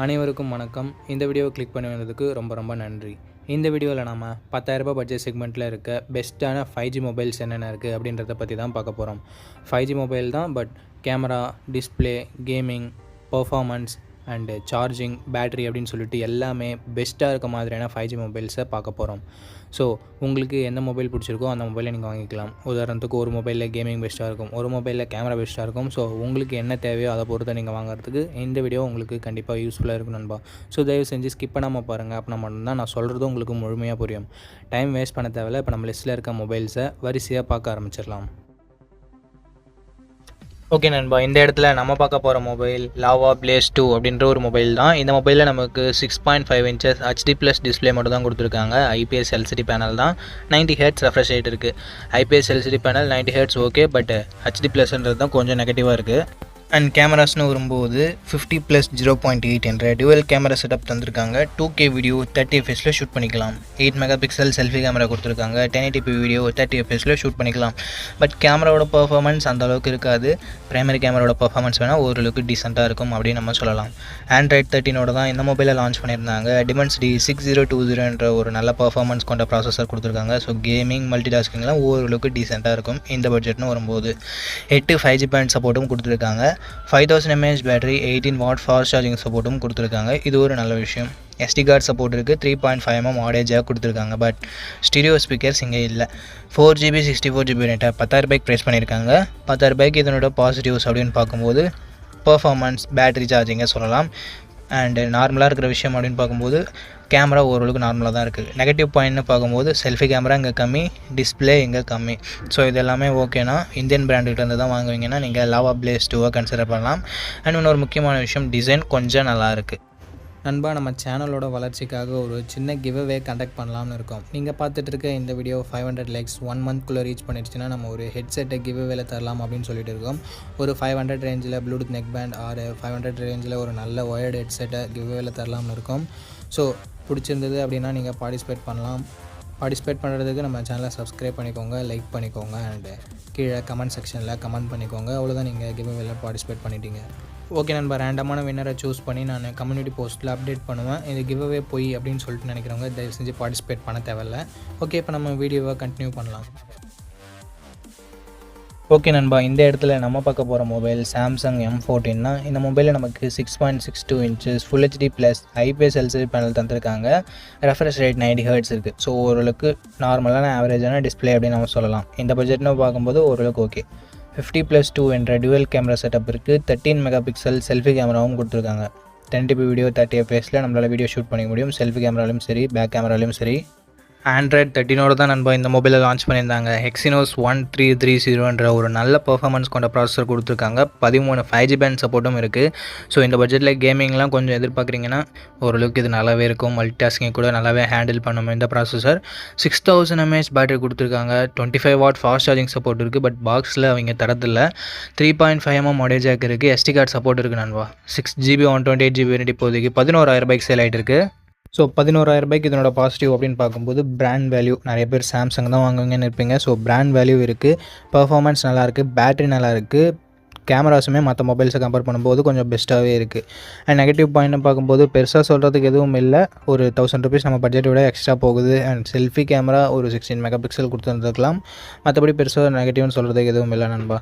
அனைவருக்கும் வணக்கம். இந்த வீடியோவை கிளிக் பண்ணி வந்ததுக்கு ரொம்ப நன்றி. இந்த வீடியோவில் நம்ம 10,000 பட்ஜெட் செக்மெண்ட்டில் இருக்க பெஸ்ட்டான 5G மொபைல்ஸ் என்னென்ன இருக்குது அப்படின்றத பற்றி தான் பார்க்க போகிறோம். 5G மொபைல் தான், but camera, display, gaming, performance and charging, battery அப்படின்னு சொல்லிட்டு எல்லாமே பெஸ்ட்டாக இருக்க மாதிரியான 5G மொபைல்ஸை பார்க்க போகிறோம். ஸோ உங்களுக்கு எந்த மொபைல் பிடிச்சிருக்கோ அந்த மொபைலை நீங்கள் வாங்கிக்கலாம். உதாரணத்துக்கு ஒரு மொபைலில் கேமிங் பெஸ்ட்டாக இருக்கும், ஒரு மொபைலில் கேமரா பெஸ்ட்டாக இருக்கும். ஸோ உங்களுக்கு என்ன தேவையோ அதை பொறுத்து நீங்கள் வாங்குறதுக்கு இந்த வீடியோ உங்களுக்கு கண்டிப்பாக யூஸ்ஃபுல்லாக இருக்கும் நண்பா. ஸோ தயவு செஞ்சு ஸ்கிப் பண்ணாமல் பாருங்கள். அப்படின்னா மட்டும்தான் நான் சொல்கிறது உங்களுக்கு முழுமையாக புரியும். டைம் வேஸ்ட் பண்ண தேவையில்ல. இப்போ நம்ம லிஸ்ட்டில் இருக்க மொபைல்ஸை வரிசையாக பார்க்க ஆரம்பிச்சிடலாம். ஓகே நண்பா, இந்த இடத்துல நம்ம பார்க்க போகிற மொபைல் லாவா பிளேஸ் 2 அப்படின்ற ஒரு மொபைல் தான். இந்த மொபைலில் நமக்கு 6.5 இன்ச்சஸ் HD+ டிஸ்பிளே மட்டும் தான் கொடுத்துருக்காங்க. IPS LCD பேனல் தான். 90 Hz ரெஃப்ரெஷ் ரேட் இருக்குது. IPS LCD panel 90 Hz okay, but HD+ன்றது தான் கொஞ்சம் நெகட்டிவாக இருக்குது. அண்ட் கேமராஸ்னு வரும்போது 50+0.8 என்ற டுவல் கேமரா செட்டப் தந்திருக்காங்க. 2K வீடியோ 30 fps ஷூட் பண்ணிக்கலாம். 8 மெகாபிக்சல் செல்ஃபி கேமரா கொடுத்துருக்காங்க. 1080p வீடியோ 30 fps ஷூட் பண்ணிக்கலாம். பட் கேமராவோட பர்ஃபார்மன்ஸ் அந்த அளவுக்கு இருக்காது. பிரைமரி கேமராவோட பர்ஃபார்மன்ஸ் வேணால் ஓரளவுக்கு டீசெண்டாக இருக்கும் அப்படின்னு நம்ம சொல்லலாம். Android 13 தான் இந்த மொபைலை லான்ச் பண்ணியிருந்தாங்க. Dimensity 6020 என்ற ஒரு நல்ல பர்ஃபார்மன்ஸ் கொண்ட ப்ராசஸர் கொடுத்துருக்காங்க. ஸோ கேமிங், மல்டி டாஸ்கிங்லாம் ஓரளவுக்கு டீசெண்டாக இருக்கும் இந்த பட்ஜெட்னு வரும்போது. 8 5G பேண்ட் சப்போர்ட்டும் கொடுத்துருக்காங்க. 5000 mAh battery, 18 what fast charging சப்போர்ட்டும் கொடுத்துருக்காங்க. இது ஒரு நல்ல விஷயம். SD கார்டு சப்போர்ட் இருக்குது. 3.5mm ஆடியோ ஜாக் கொடுத்துருக்காங்க. பட் ஸ்டீரியோ ஸ்பீக்கர்ஸ் இங்கே இல்லை. 4GB 64GB ரேட்டை 10,000 ப்ரைஸ் பண்ணியிருக்காங்க. 10,000 இதனோட பாசிட்டிவ்ஸ் அப்படின்னு பார்க்கும்போது பர்ஃபார்மன்ஸ், பேட்டரி சார்ஜிங்கை சொல்லலாம். அண்டு நார்மலாக இருக்கிற விஷயம் அப்படின்னு பார்க்கும்போது கேமரா ஓரளவுக்கு நார்மலாக தான் இருக்குது. நெகட்டிவ் பாயிண்ட்னு பார்க்கும்போது செல்ஃபி கேமரா இங்கே கம்மி, டிஸ்பிளே இங்கே கம்மி. ஸோ இது எல்லாமே ஓகேனா இந்தியன் பிராண்டுகிட்டேருந்து தான் வாங்குவீங்கன்னா நீங்கள் லாவா பிளேஸ் 2 கன்சிடர் பண்ணலாம். அண்ட் இன்னொரு முக்கியமான விஷயம், டிசைன் கொஞ்சம் நல்லா இருக்குது. நண்பா, நம்ம சேனலோட வளர்ச்சிக்காக ஒரு சின்ன கிவ்அவே கண்டக்ட் பண்ணலாம்னு இருக்கோம். நீங்கள் பார்த்துட்டு இருக்க இந்த வீடியோ 500 லைக்ஸ் 1 மந்த்குள்ளே ரீச் பண்ணிடுச்சுன்னா நம்ம ஒரு ஹெட்செட்டை கிவ்அவேல தரலாம் அப்படின்னு சொல்லிட்டு இருக்கோம். ஒரு 500 ரேஞ்சில் ப்ளூடூத் நெக் பேண்ட் ஆர் 500 ரேஞ்சில் ஒரு நல்ல ஒயர்டு ஹெட்செட்டை கிவ்அவேல தரலாம்னு இருக்கோம். ஸோ பிடிச்சிருந்தது அப்படின்னா நீங்கள் பார்ட்டிசிபேட் பண்ணலாம். பார்ட்டிசிபேட் பண்ணுறதுக்கு நம்ம சேனலை சப்ஸ்கிரைப் பண்ணிக்கோங்க, லைக் பண்ணிக்கோங்க, அண்டு கீழே கமெண்ட் செக்ஷனில் கமெண்ட் பண்ணிக்கோங்க. அவ்வளோதான், நீங்கள் கிவ்அவேல பார்ட்டிசிபேட் பண்ணிட்டீங்க. ஓகே நண்பா, ரேண்டமான வின்னரை சூஸ் பண்ணி நான் கம்யூனிட்டி போஸ்ட்டில் அப்டேட் பண்ணுவேன். இது கிவ்அவே போய் அப்படின்னு சொல்லிட்டு நினைக்கிறவங்க தயவு செஞ்சு பார்ட்டிசிபேட் பண்ண தேவையில்லை. ஓகே, இப்போ நம்ம வீடியோவை கண்டினியூ பண்ணலாம். ஓகே நண்பா, இந்த இடத்துல நம்ம பார்க்க போகிற மொபைல் சாம்சங் M14 தான். இந்த மொபைலில் நமக்கு 6.62 inches full HD+ IPS LCD panel தந்திருக்காங்க. ரெஃப்ரெஷ் ரேட் 90 Hz இருக்குது. ஸோ ஓரளவுக்கு நார்மலான ஆவரேஜான டிஸ்பிளே அப்படின்னு நம்ம சொல்லலாம். இந்த பட்ஜெட்னு பார்க்கும்போது ஓரளவுக்கு ஓகே. 50+2 என்ற டுவல் கேமரா செட்டப் இருக்குது. 13 மெகாபிக்சல் செல்ஃபி கேமராவும் கொடுத்துருக்காங்க. 1080p வீடியோ 30 fps நம்மளால் வீடியோ ஷூட் பண்ணிக்க முடியும். செல்ஃபி கேமராலையும் சரி, பேக் கேமராலையும் சரி. Android 13 தான் நண்பா இந்த மொபைலை லான்ச் பண்ணியிருந்தாங்க. Exynos 1330 என்ற ஒரு நல்ல பர்ஃபார்மன்ஸ் கொண்ட ப்ராசஸர் கொடுத்துருக்காங்க. 13 5G பேண்ட் சப்போர்ட்டும் இருக்குது. ஸோ இந்த பட்ஜெட்டில் கேமிங்லாம் கொஞ்சம் எதிர்பார்க்குறீங்கன்னா ஓரளவுக்கு இது நல்லாவே இருக்கும். மல்டி டாஸ்கிங் கூட நல்லாவே ஹேண்டில் பண்ணும் இந்த ப்ராசஸர். 6000 mAh பேட்டரி கொடுத்துருக்காங்க. 25 வாட் ஃபாஸ்ட் சார்ஜிங் சப்போர்ட் இருக்குது. பட் பாக்ஸில் அவங்க தரதில்லை. 3.5mm ஆடியோ ஜாக் இருக்குது. SD கார்டு சப்போர்ட் இருக்குது நண்பா. 6GB 128GB வேரியன்ட் இப்போதைக்கு 11,000 சேல் ஆகிட்டு இருக்குது. ஸோ 11,000 இதனோட பாசிட்டிவ் அப்படின்னு பார்க்கும்போது பிராண்ட் வேல்யூ, நிறைய பேர் சாம்சங் தான் வாங்குவீங்கன்னு இருப்பீங்க. ஸோ பிராண்ட் வேல்யூ இருக்குது, பர்ஃபார்மன்ஸ் நல்லாயிருக்கு, பேட்டரி நல்லாயிருக்கு, கேமராஸுமே மற்ற மொபைல்ஸை கம்பேர் பண்ணும்போது கொஞ்சம் பெஸ்ட்டாகவே இருக்குது. அண்ட் நெகட்டிவ் பாயிண்ட்னு பார்க்கும்போது பெருசாக சொல்கிறதுக்கு எதுவும் இல்லை. ஒரு 1000 ருபீஸ் நம்ம பட்ஜெட்டை விட எக்ஸ்ட்ரா போகுது. அண்ட் செல்ஃபி கேமரா ஒரு 16 மெகாபிக்சல் கொடுத்துருந்துருக்கலாம். மற்றபடி பெருசாக நெகட்டிவ்னு சொல்கிறதுக்கு எதுவும் இல்லை நண்பா.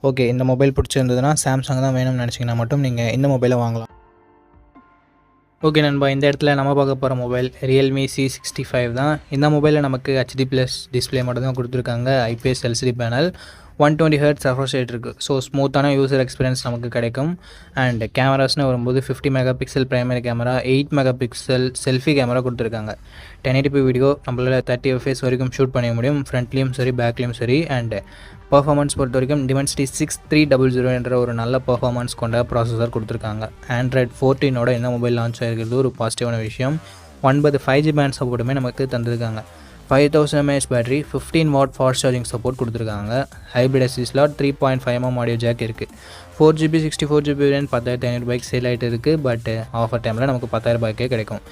ஓகே, இந்த மொபைல் பிடிச்சிருந்ததுன்னா சாம்சங் தான் வேணும்னு நினச்சிங்கன்னா மட்டும் நீங்கள் இந்த மொபைலை வாங்கலாம். ஓகே நண்பா, இந்த இடத்துல நம்ம பார்க்க போகிற மொபைல் Realme C65 தான். இந்த மொபைலில் நமக்கு HD+ டிஸ்பிளே மட்டும் தான் கொடுத்துருக்காங்க. IPS LCD panel, 120 Hz refresh rate இருக்குது. ஸோ ஸ்மூத்தான யூசர் எக்ஸ்பீரியன்ஸ் நமக்கு கிடைக்கும். அண்ட் கேமராஸ்னு வரும்போது 50 megapixel primary camera, 8 megapixel selfie camera கொடுத்துருக்காங்க. 1080p வீடியோ நம்மளால் 30 fps வரைக்கும் ஷூட் பண்ண முடியும். ஃப்ரண்ட்லேயும் சரி, பேக்லேயும் சரி. அண்ட் பர்ஃபார்மன்ஸ் பொறுத்த வரைக்கும் Dimensity 6300 என்ற ஒரு நல்ல பர்ஃபார்மன்ஸ் கொண்ட ப்ராசஸர் கொடுத்துருக்காங்க. Android 14 இந்த மொபைல் லான்ச் ஆகிருக்கிறது ஒரு பாசிட்டிவான விஷயம். 9 5G பேண்ட் சப்போர்ட்டுமே நமக்கு தந்திருக்காங்க. 5000 mAh battery, 15 watt fast charging support கொடுத்துருக்காங்க. Hybrid SD slot, 3.5mm audio jack இருக்குது. 4GB 64GB வேரியன்ட் 10,500 சேல் ஆகிட்டு இருக்குது. பட் ஆஃபர் டைமில் நமக்கு 10,000 கிடைக்கும்.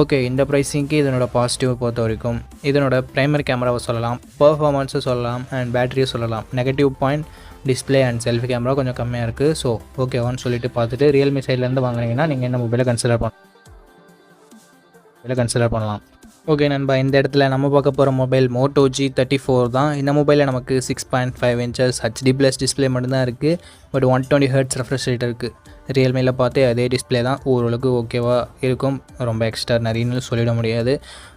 ஓகே, இந்த ப்ரைஸிங்க்கு இதனோட பாசிட்டிவ் பொறுத்த வரைக்கும் இதனோட ப்ரைமரி கேமராவை சொல்லலாம், பர்ஃபார்மன்ஸை சொல்லலாம், அண்ட் பேட்டரியை சொல்லலாம். Negative point display and selfie camera கொஞ்சம் கம்மியாக இருக்குது. ஸோ ஓகேவான்னு சொல்லிட்டு பார்த்துட்டு ரியல்மி சைட்லேருந்து வாங்குனீங்கன்னா நீங்கள் என்ன மொபைலை கன்சிடர் பண்ணலாம். ஓகே நண்பா, இந்த இடத்துல நம்ம பார்க்க போகிற மொபைல் Moto G34 தான். இந்த மொபைலில் நமக்கு 6.5 inches HD+ டிஸ்பிளே மட்டும்தான் இருக்குது. பட் 120 Hz ரெஃப்ரெஷ் ரேட் இருக்குது. ரியல்மியில் பார்த்தே அதே டிஸ்பிளே தான், ஓரளவுக்கு ஓகேவாக இருக்கும். ரொம்ப எக்ஸ்ட்ரா நிறையன்னு சொல்லிட முடியாது.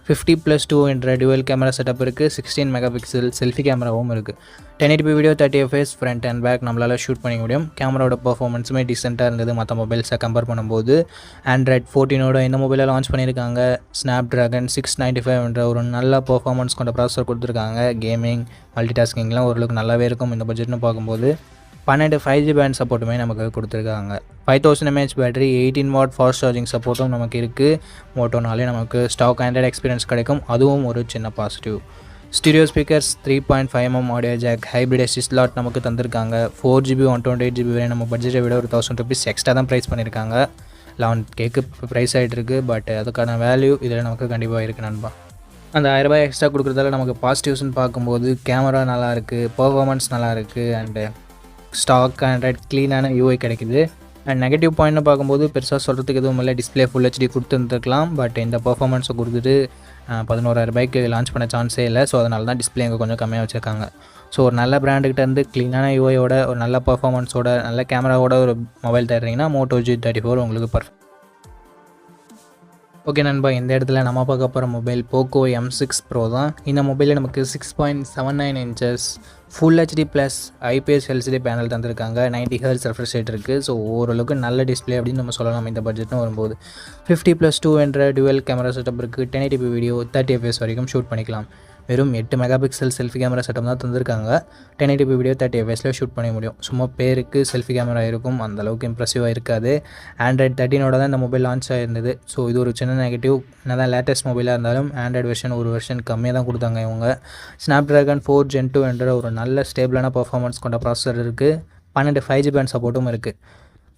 50+2 என்ற டுவல் கேமரா செட்டப் இருக்குது. 16 மெகாபிக்சல் செல்ஃபி கேமராவும் இருக்குது. 1080p video 30 fps front and back நம்மளால் ஷூட் பண்ணிக்க முடியும். கேமராவோட பர்ஃபார்மன்ஸுமே டீசெண்டாக இருந்தது மற்ற மொபைல்ஸை கம்பேர் பண்ணும்போது. Android 14 இந்த மொபைலை லான்ச் பண்ணியிருக்காங்க. Snapdragon 695 என்ற ஒரு நல்ல பர்ஃபார்மன்ஸ் கொண்ட ப்ராசஸர் கொடுத்துருக்காங்க. கேமிங் மல்டிடாஸ்கிங்லாம் ஓரளவுக்கு நல்லாவே இருக்கும் இந்த பட்ஜெட்னு பார்க்கும்போது. 12 5G பேண்ட் சப்போர்ட்டுமே நமக்கு கொடுத்துருக்காங்க. 5000 mAh battery, 18 watt fast charging சப்போர்ட்டும் நமக்கு இருக்குது. மோட்டோனாலே நமக்கு ஸ்டாக் ஆண்ட்ராய்டு எக்ஸ்பீரியன்ஸ் கிடைக்கும், அதுவும் ஒரு சின்ன positive. Stereo speakers, 3.5mm audio jack, hybrid SD slot நமக்கு தந்திருக்காங்க. 4GB 128GB வரை நம்ம பட்ஜெட்டை விட ஒரு 1000 rupees எக்ஸ்ட்ரா தான் ப்ரைஸ் பண்ணியிருக்காங்க. 11K ப்ரைஸ் ஆகிட்டு இருக்குது. பட் அதுக்கான வேல்யூ இதில் நமக்கு கண்டிப்பாக இருக்குது நண்பா. அந்த 1000 ரூபாய் எக்ஸ்ட்ரா கொடுக்குறதால நமக்கு பாசிட்டிவ்ஸ்னு பார்க்கும்போது கேமரா நல்லாயிருக்கு, பர்ஃபார்மன்ஸ் நல்லாயிருக்கு, அண்டு ஸ்டாக் ஆண்ட்ராய்ட் க்ளீனான UI கிடைக்குது. அண்ட் நெகட்டிவ் பாயிண்ட்னு பார்க்கும்போது பெருசாக சொல்கிறதுக்கு எதுவும் இல்லை. Display full HD கொடுத்துருந்துருக்கலாம். பட் இந்த பர்ஃபார்மன்ஸை கொடுத்துட்டு 11,000 ரூபாய்க்கு லான்ச் பண்ண சான்ஸே இல்லை. ஸோ அதனால தான் டிஸ்பிளே இங்கே கொஞ்சம் கம்மியாக வச்சுருக்காங்க. ஸோ ஒரு நல்ல பிராண்டுக்கிட்ட இருந்து க்ளீனான UIயோட ஒரு நல்ல பர்ஃபார்மன்ஸோட நல்ல கேமராவோட ஒரு மொபைல் தர்றீங்கன்னா Moto G34 உங்களுக்கு பர்ஃபெக்ட். ஓகே நண்பா, இந்த இடத்துல நம்ம பார்க்க போகிற மொபைல் Poco M6 Pro தான். இந்த மொபைலில் நமக்கு 6.79 inches full HD+ IPS LCD panel தந்திருக்காங்க. 90 Hz ரெஃப்ரெஷ் ரேட் இருக்குது. ஸோ ஓரளவுக்கு நல்ல டிஸ்பிளே அப்படின்னு நம்ம சொல்லலாம் இந்த பட்ஜெட்னு வரும்போது. 50+2 என்ற டுவல் கேமரா செட்டப் இருக்குது. 1080p வீடியோ 30 fps வரைக்கும் ஷூட் பண்ணிக்கலாம். வெறும் 8 மெகாபிக்சல் செல்ஃபி கேமரா செட்டப் தான் தந்திருக்காங்க. 1080p வீடியோ 30 fps ஷூட் பண்ண முடியும். சும்மா பேருக்கு செல்ஃபி கேமரா இருக்கும், அந்தளவுக்கு இம்ப்ரெசிவாக இருக்காது. Android 13 தான் இந்த மொபைல் லான்ச் ஆகிருந்தது. ஸோ இது ஒரு சின்ன நெகட்டிவ். என்ன தான் லேட்டஸ்ட் மொபைலாக இருந்தாலும் Android வெர்ஷன் ஒரு வெர்ஷன் கம்மியாக தான் கொடுத்தாங்க இவங்க. Snapdragon 4 Gen 2 என்ற ஒரு நல்ல ஸ்டேபிளான பர்ஃபார்மன்ஸ் கொண்ட ப்ராசஸர் இருக்குது. 12 5G பேண்ட் சப்போர்ட்டும் இருக்குது.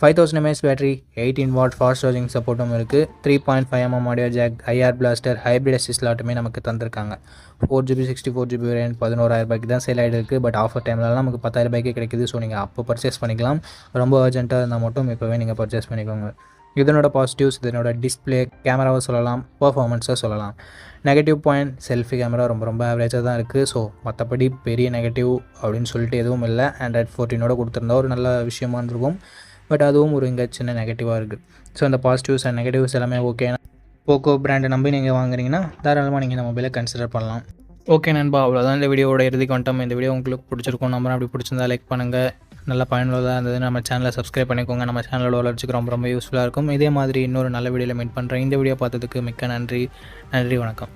5000 mAh battery, 18 watt fast charging சப்போர்ட்டும் இருக்குது. 3.5mm audio jack, IR blaster, hybrid SD ஸ்லாட்டுமே நமக்கு தந்திருக்காங்க. 4GB 64GB வேரியன்ட் 11,000 ரூபாய்க்கு தான் சேல் ஆகிட்டு இருக்குது. பட் ஆஃபர் டைம்லலாம் நமக்கு 10,000 ரூபாய்க்கு கிடைக்குது. ஸோ நீங்கள் அப்போ பர்ச்சேஸ் பண்ணிக்கலாம். ரொம்ப அர்ஜென்ட்டாக இருந்தால் மட்டும் இப்போவே நீங்கள் பர்ச்சேஸ் பண்ணிக்கோங்க. இதனோட பாசிட்டிவ்ஸ், இதனோட டிஸ்பிளே, கேமராவை சொல்லலாம், பர்ஃபார்மன்ஸை சொல்லலாம். நெகட்டிவ் பாயிண்ட், செல்ஃபி கேமரா ரொம்ப ஆவரேஜாக தான் இருக்குது. ஸோ மற்றபடி பெரிய நெகட்டிவ் அப்படின்னு சொல்லிட்டு எதுவும் இல்லை. Android 14 கொடுத்துருந்தா ஒரு நல்ல விஷயமா இருக்கும். பட் அதுவும் ஒரு இங்கே சின்ன நெகட்டிவாக இருக்குது. ஸோ அந்த பாசிட்டிவ்ஸ் அண்ட் நெகட்டிவ்ஸ் எல்லாமே ஓகே. போக்கோ பிராண்டை நம்பி நீங்கள் வாங்குறீங்கன்னா தாராளமாக நீங்கள் இந்த மொபைலை கன்சிடர் பண்ணலாம். ஓகே நண்பா, அவ்வளோதான் இந்த வீடியோட இறுதிக்கு வந்துட்டோம். இந்த வீடியோ உங்களுக்கு பிடிச்சிருக்கும் நம்பர். அப்படி பிடிச்சிருந்தா லைக் பண்ணுங்கள். நல்ல பயனுள்ளதாக இருந்தது நம்ம சேனலை சப்ஸ்கிரைப் பண்ணிக்கோங்க. நம்ம சேனலோட வளர்ச்சிக்கு ரொம்ப யூஸ்ஃபுல்லாக இருக்கும். இதே மாதிரி இன்னொரு நல்ல வீடியோவில் மீட் பண்ணுறேன். இந்த வீடியோ பார்த்ததுக்கு மிக்க நன்றி. வணக்கம்.